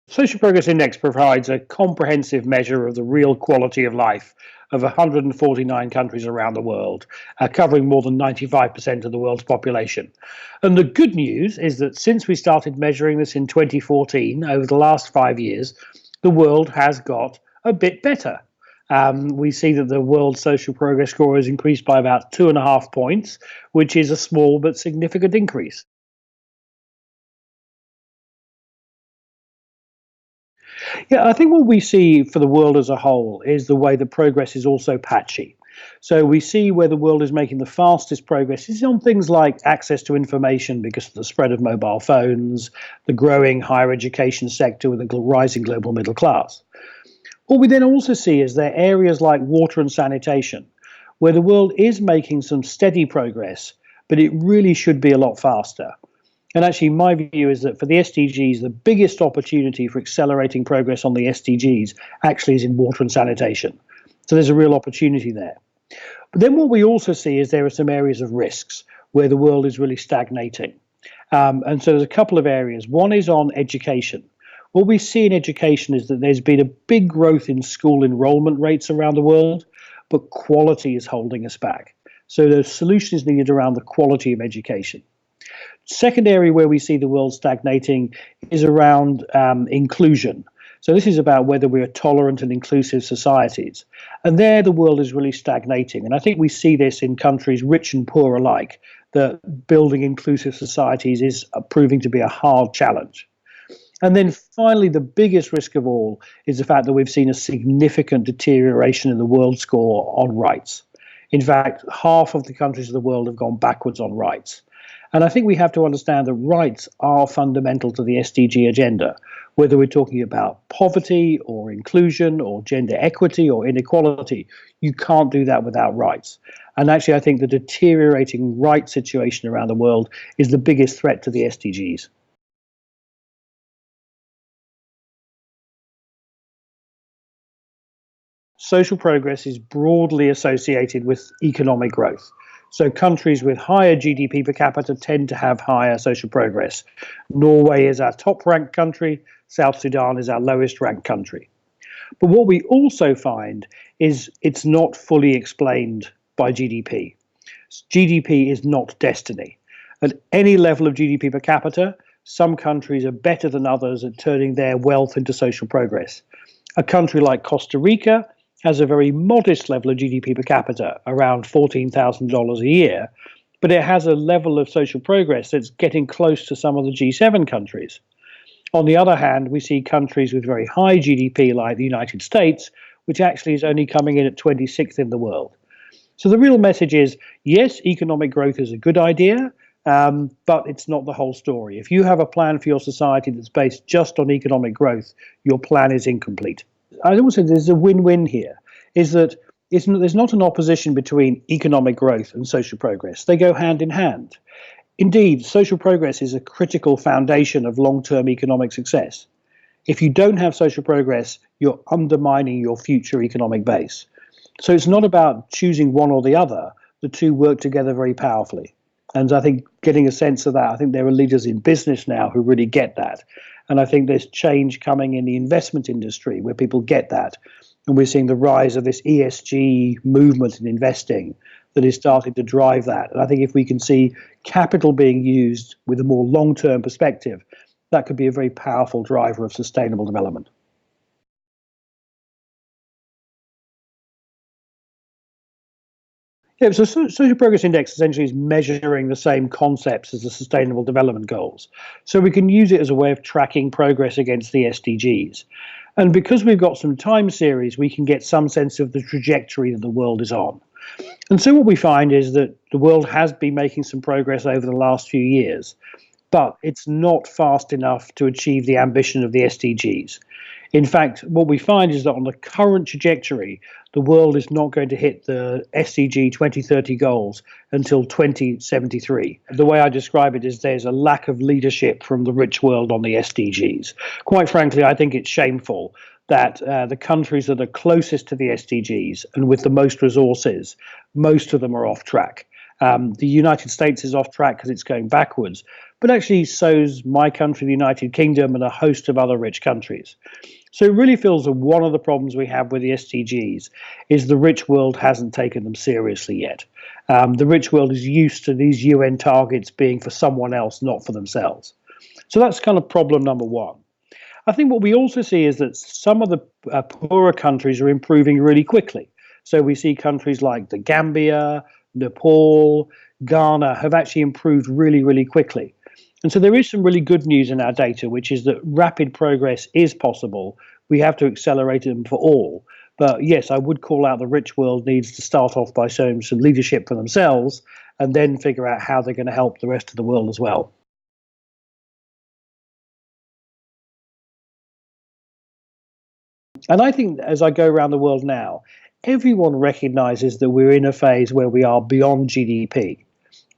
Social Progress Index provides a comprehensive measure of the real quality of life of 149 countries around the world, covering more than 95% of the world's population. And the good news is that since we started measuring this in 2014, over the last 5 years, the world has got a bit better. We see that the World Social Progress Score has increased by about 2.5 points, which is a small but significant increase. Yeah, I think what we see for the world as a whole is the way that progress is also patchy. So we see where the world is making the fastest progress is on things like access to information because of the spread of mobile phones, the growing higher education sector with a rising global middle class. What we then also see is there are areas like water and sanitation, where the world is making some steady progress, but it really should be a lot faster. And actually, my view is that for the SDGs, the biggest opportunity for accelerating progress on the SDGs actually is in water and sanitation. So there's a real opportunity there. But then what we also see is there are some areas of risks where the world is really stagnating. And so there's a couple of areas. One is on education. What we see in education is that there's been a big growth in school enrollment rates around the world, but quality is holding us back. So the solution is needed around the quality of education. Second area where we see the world stagnating is around inclusion. So this is about whether we are tolerant and inclusive societies. And there the world is really stagnating. And I think we see this in countries rich and poor alike, that building inclusive societies is proving to be a hard challenge. And then finally, the biggest risk of all is the fact that we've seen a significant deterioration in the world score on rights. In fact, half of the countries of the world have gone backwards on rights. And I think we have to understand that rights are fundamental to the SDG agenda, whether we're talking about poverty or inclusion or gender equity or inequality. You can't do that without rights. And actually, I think the deteriorating rights situation around the world is the biggest threat to the SDGs. Social progress is broadly associated with economic growth. So countries with higher GDP per capita tend to have higher social progress. Norway is our top ranked country, South Sudan is our lowest ranked country. But what we also find is it's not fully explained by GDP. GDP is not destiny. At any level of GDP per capita, some countries are better than others at turning their wealth into social progress. A country like Costa Rica has a very modest level of GDP per capita, around $14,000 a year, but it has a level of social progress that's getting close to some of the G7 countries. On the other hand, we see countries with very high GDP like the United States, which actually is only coming in at 26th in the world. So the real message is, yes, economic growth is a good idea, but it's not the whole story. If you have a plan for your society that's based just on economic growth, your plan is incomplete. I also say there's a win-win here, is that there's not an opposition between economic growth and social progress. They go hand in hand. Indeed, social progress is a critical foundation of long-term economic success. If you don't have social progress, you're undermining your future economic base. So it's not about choosing one or the other. The two work together very powerfully. And I think getting a sense of that, I think there are leaders in business now who really get that. And I think there's change coming in the investment industry where people get that. And we're seeing the rise of this ESG movement in investing that is starting to drive that. And I think if we can see capital being used with a more long-term perspective, that could be a very powerful driver of sustainable development. Yeah, so Social Progress Index essentially is measuring the same concepts as the Sustainable Development Goals. So we can use it as a way of tracking progress against the SDGs. And because we've got some time series, we can get some sense of the trajectory that the world is on. And so what we find is that the world has been making some progress over the last few years, but it's not fast enough to achieve the ambition of the SDGs. In fact, what we find is that on the current trajectory, the world is not going to hit the SDG 2030 goals until 2073. The way I describe it is there's a lack of leadership from the rich world on the SDGs. Quite frankly, I think it's shameful that the countries that are closest to the SDGs and with the most resources, most of them are off track. The United States is off track because it's going backwards, but actually so's my country, the United Kingdom, and a host of other rich countries. So it really feels that one of the problems we have with the SDGs is the rich world hasn't taken them seriously yet. The rich world is used to these UN targets being for someone else, not for themselves. So that's kind of problem number one. I think what we also see is that some of the poorer countries are improving really quickly. So we see countries like the Gambia, Nepal, Ghana have actually improved really, really quickly. And so there is some really good news in our data, which is that rapid progress is possible. We have to accelerate them for all. But yes, I would call out the rich world needs to start off by showing some leadership for themselves and then figure out how they're going to help the rest of the world as well. And I think as I go around the world now, everyone recognizes that we're in a phase where we are beyond GDP.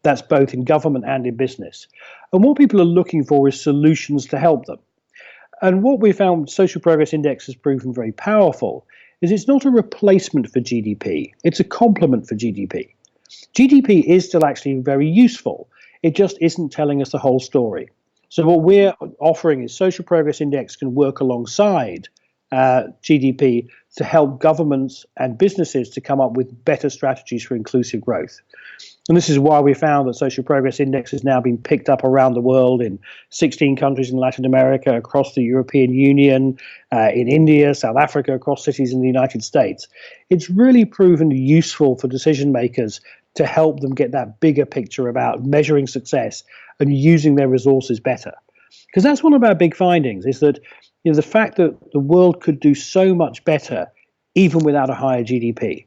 That's both in government and in business. And what people are looking for is solutions to help them. And what we found Social Progress Index has proven very powerful is it's not a replacement for GDP, it's a complement for GDP. GDP is still actually very useful. It just isn't telling us the whole story. So what we're offering is Social Progress Index can work alongside GDP to help governments and businesses to come up with better strategies for inclusive growth. And this is why we found that Social Progress Index has now been picked up around the world in 16 countries in Latin America, across the European Union, in India, South Africa, across cities in the United States. It's really proven useful for decision makers to help them get that bigger picture about measuring success and using their resources better. Because that's one of our big findings, is that the fact that the world could do so much better even without a higher GDP.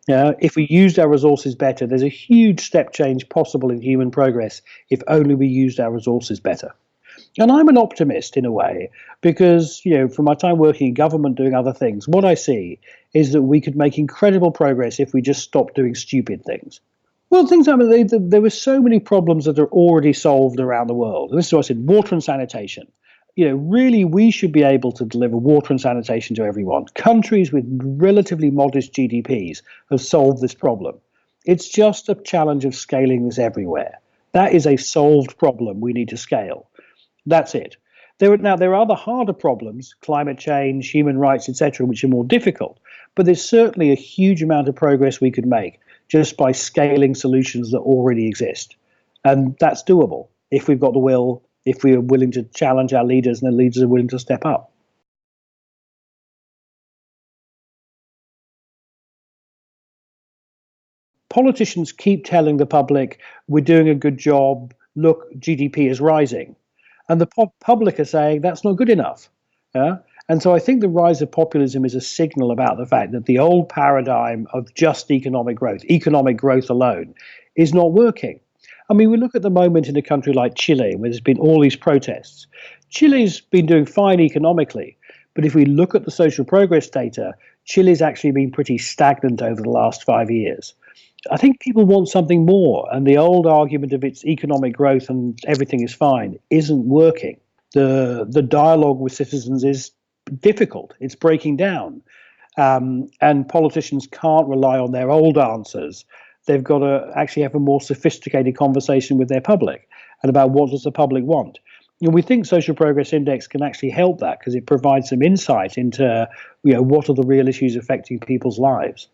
If we used our resources better, there's a huge step change possible in human progress if only we used our resources better. And I'm an optimist in a way, because from my time working in government doing other things, what I see is that we could make incredible progress if we just stopped doing stupid things. Well, there were so many problems that are already solved around the world. And this is what I said: water and sanitation. Really, we should be able to deliver water and sanitation to everyone. Countries with relatively modest GDPs have solved this problem. It's just a challenge of scaling this everywhere. That is a solved problem we need to scale. That's it. There are other harder problems, climate change, human rights, etc., which are more difficult. But there's certainly a huge amount of progress we could make just by scaling solutions that already exist. And that's doable if we've got the will, if we are willing to challenge our leaders and the leaders are willing to step up. Politicians keep telling the public, we're doing a good job, look, GDP is rising. And the public are saying that's not good enough. And so I think the rise of populism is a signal about the fact that the old paradigm of just economic growth alone, is not working. I mean, we look at the moment in a country like Chile, where there's been all these protests. Chile's been doing fine economically, but if we look at the social progress data, Chile's actually been pretty stagnant over the last 5 years. I think people want something more, and the old argument of its economic growth and everything is fine isn't working. The dialogue with citizens is difficult. It's breaking down. And politicians can't rely on their old answers. They've got to actually have a more sophisticated conversation with their public and about what does the public want. And we think Social Progress Index can actually help that, because it provides some insight into what are the real issues affecting people's lives.